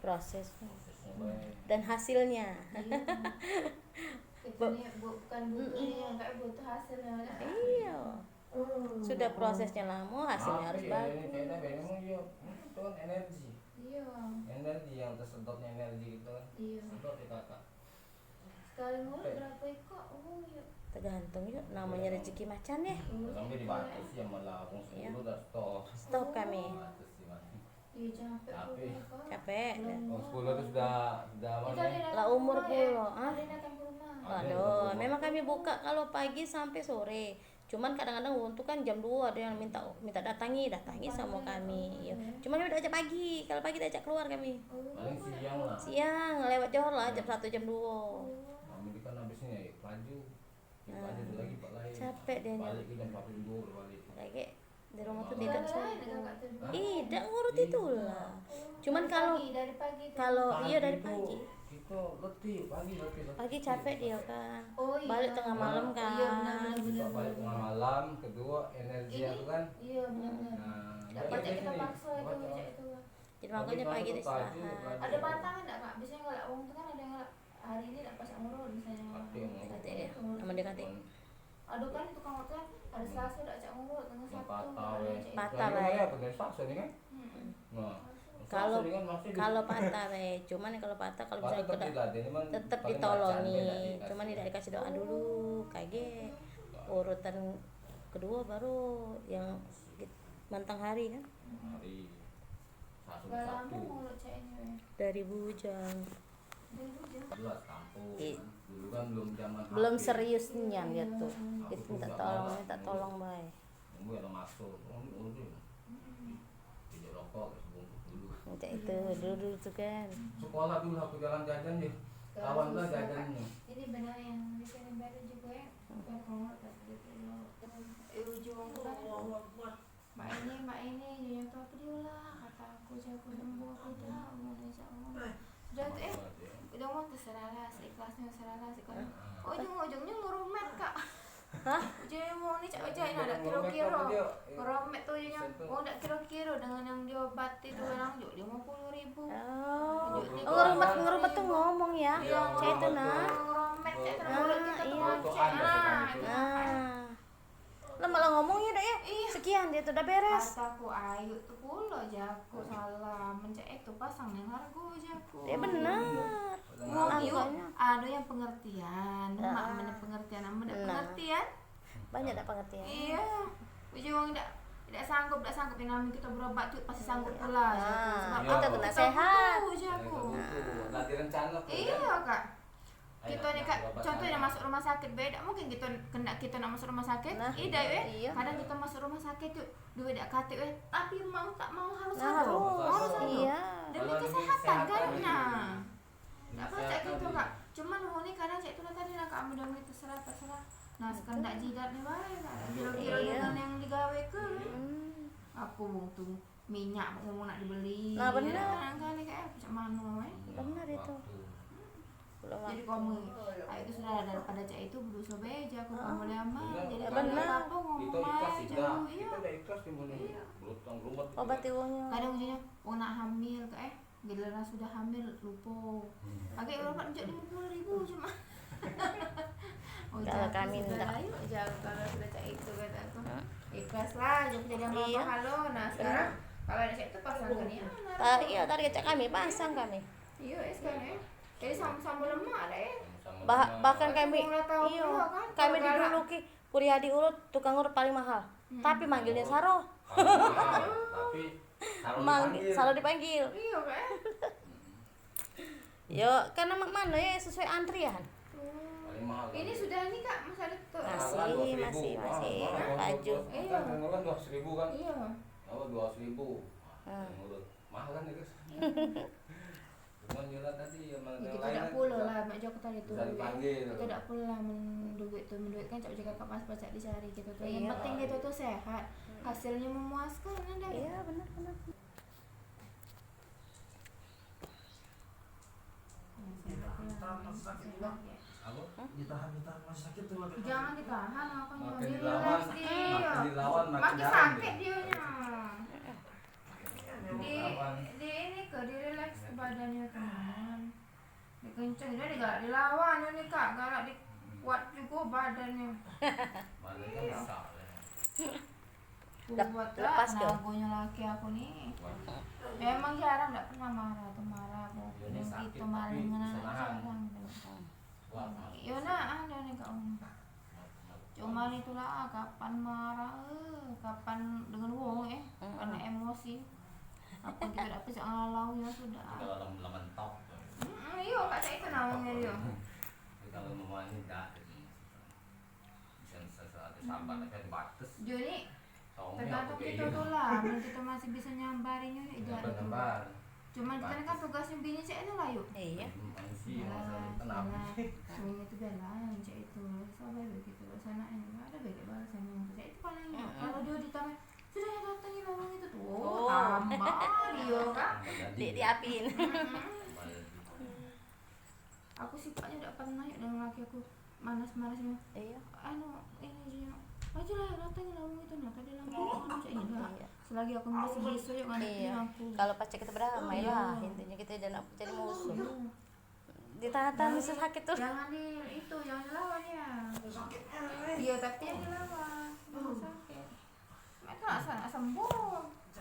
proses prosesnya baik. dan hasilnya. Itu nih bukan butuhnya, enggak butuh hasilnya kan. Iya. Sudah prosesnya lama, hasilnya harus Tapi bagus. kayaknya memang iya itu kan energi. Iya. Energi yang tersedotnya energi gitu kan. Iya. Sedot ya kakak. Sekali mulut berapa ekor? Oh iya. Tergantung ya, namanya rezeki macan ya. Sampai di batas ya malah langsung Iya. 10 udah stop. Stop kami. Batas di mati. Iya capek. Capek. Kak. Capek. Oh 10 itu sudah apa Kita nih? datang Lah ke umur rumah ya. pula, ah. Ada datang ke rumah. Aduh, memang kami buka kalau pagi sampai sore. Cuman kadang-kadang untuk kan jam 2 ada yang minta datangi sama kami. Ya. Cuman udah ajak pagi. Kalau pagi diajak keluar kami. Paling siang lah. Siang lewat Johor lah jam 1 jam 2. Kami kan habisnya ya Paju. Paju itu lagi Pak lain. Capek dia nih. Balik ke jam 1 dulu balik. Lagi di rumah tuh Tidak tidak lain kakak tuh. tidak ngurut itulah. Cuman Dari pagi tuh. kalau iya Pagi dari itu pagi. Kita letih pagi. Pagi capek dia kan. Oh iya. Balik tengah malam kan. Iya benar. Kita balik tengah malam, kedua energi Ini? aku kan. Iya benar. Nah, Tidak jadi baca di kita sini, paksa itu baca. baca itu. Jadi makanya pagi Pagi istirahat. pagi. Ada pantangan enggak kak? Biasanya kalau orang tuh kan ada yang hari ini enggak pas ngurut misalnya. Ada yang ngurut. Kata dia, nama dia kata. Aduh kan tukang hotel hari Selasa udah ajak ngurut dengan Yang Sabtu. patah ada ya. ajak Patah Jadi lah ya. ya benar saksa nih kan. Nah, Kalau saksa nih kan masih di- kalau patah cuman kalau patah kalau patah misalnya tetap dilatih, cuman tetap paling ditolongi, bacaan dia nggak cuman dikasih. tidak dikasih doa dulu kayak urutan kedua baru yang mantang hari kan Hari satu Gak lama satu ngurut ceknya ya. dari bujang. Dari Bujang. jelas kampung I- kan. Dulu kan belum zaman Belum HP. seriusnya dia tuh Aku itu tuh minta nggak tolong marah. baik Yang gue yang masuk udah tidak rokok sebungkus dulu minta itu dulu tuh kan. sekolah dulu aku jalan jajan ya kawan lah jajannya. Ini benar yang bikin baru juga ya. Bukan ngurut tapi itu ujung kan. Mbak ini yang tuh apa dia lah kata aku jago sembuh tidak mau insya Allah. Sudah tuh udah mau terserah lah seikhlasnya terserah lah sekarang. Ujung-ujungnya ngurumet kak. Hah? Ujungnya mau nih cak ini ada kira-kira. Ngurumet tuh ujungnya mau ndak kira-kira dengan yang diobati tuh orang juga 50.000. Oh, ngerumet tuh ngomong ya. Cek itu nah. Ngurumet cak termulut kita tuh Iya. cek nah. Nah. Lah malah ngomongnya dah ya. Iya. Sekian dia tuh udah beres. Kataku ayu tuh pula jago salah mencek itu pasang yang harga jago. Ya benar. Yuk, ada yang pengertian, mak mana pengertian, mak ada Nah. pengertian. Banyak tak pengertian. Iya, ujung tidak sanggup ini namanya kita berobat tuh pasti sanggup pula. Nah, Sebab kita aku kena sehat. jago. Latih rencana tuh, Iya kan? kak. Ayo, Kita nih kak, berobat contohnya sana. masuk rumah sakit beda mungkin kita nak masuk rumah sakit, Nah, ida ya. iya. Kadang kita masuk rumah sakit tuh duit tak kate tapi mau tak mau harus Nah, ada. harus. ada. Iya. Demi Kalau kesehatan kesehatan kan itu. nah. Enggak Kesehatan baca gitu itu. kak. Cuman ini kadang cek tuh tadi lah kak udah terserah. Nah sekarang tak jidat nih bae kak. Kira-kira Iya. dengan yang digawe ke. Hmm. Aku untung minyak mau nak dibeli. Nah, benar. Kadang-kadang kayak macam mana Benar itu. Belum Jadi waktu. kamu itu sudah daripada cek itu berusaha beja aku kamu boleh aman. Benar. Jadi Ya, kalau benar. apa-apa ngomong Kita ikhlas aja. tidak, Iya. kita udah ikhlas di mana? Iya. Belum rumah. Obati uangnya. Kadang ujungnya nak hamil ke giliran sudah hamil lupa. Agak berobat menjadi 50.000 cuma. Kalau jago kami sudah, enggak. ayo jago kalau sudah cek itu kata aku. Ikhlas lah jadi yang Iya. halo. Nah sekarang kalau ada cek itu pasangkan ya. Iya, tadi cek kami pasang kami. Iya sekarang ya. Jadi sama-sama lemak ada ya. Bahkan kami Mulai tahu iya, pula kan, kami kalau galak. dijuluki Puriadi urut tukang urut paling mahal. Tapi manggilnya Saro. Tapi Saro dipanggil. Iya kan. Yo, karena mana ya sesuai antrian. paling mahal. Ini sudah ini kak masih ada tuh. Masih baju. Iya. Kan 200.000 kan? Iya. Apa 200.000? Hmm. Menurut mahal kan ya guys? Cuman jalan tadi yang Ya, kita lain tidak kan pula bisa- lah mak Joko tadi tuh. bisa dipanggil. Kita tidak pula menduit kan cak jaga kapas pajak dicari gitu tuh. Yang Iya. penting gitu tuh sehat. Hasilnya memuaskan ada. Iya, benar. Apa? Ditahan masih sakit tuh makin. Jangan ditahan makanya Makin dia dilawan, relax dia. makin dilawan, makin Makin dalam sakit dia. dianya. Makin dilawan. Di ini ke di relax badannya kenceng jadi galak dilawan ini kak, galak kuat juga badannya. Mana kan besar lah. Kuat lah lepas ke? nagonya laki aku nih. Emang jarang nggak pernah marah tuh marah aku. Ini Yang sakit gitu marah tapi dengan bisa anak nahan. jarang. Wah, Yona ada nih kak Om. Cuman itulah kapan marah, kapan dengan wong karena emosi. Apa kita dapat bisa ngalau ya sudah. kalau mentok. Iya kak saya itu namanya dia. Kalau mau ini enggak. Bisa sesuatu sabar tapi ada batas. Joni Soalnya tergantung aku kayak kita gitu. tuh lah, belum kita masih bisa nyambarinnya ya itu. Gambar. Cuman kita kan tugasnya bini cek itu lah yuk. Iya. Manusia masa tenang. Bini itu bela yang cek itu, sabar begitu sana ini ada baik balasannya yang cek itu paling kalau dia ditanya sudah ya datangin orang itu tuh, Oh. tambah dia kan. Diapiin. Aku sifatnya tidak pernah yuk dengan laki aku manas-manasnya. Iya. Ini dia aja lah datangin orang itu nah tadi lampu cek ini lah. Iya. Selagi aku masih bisa yuk ngadepin Iya. aku. Kalau pas kita berdamai Iya. lah, intinya kita jangan jadi musuh. Iya. Ditahan bisa sakit tuh. Jangan jangan dilawan ya. Sakitnya. Iya tapi yang dilawan. Sakit. Mereka nggak sembuh.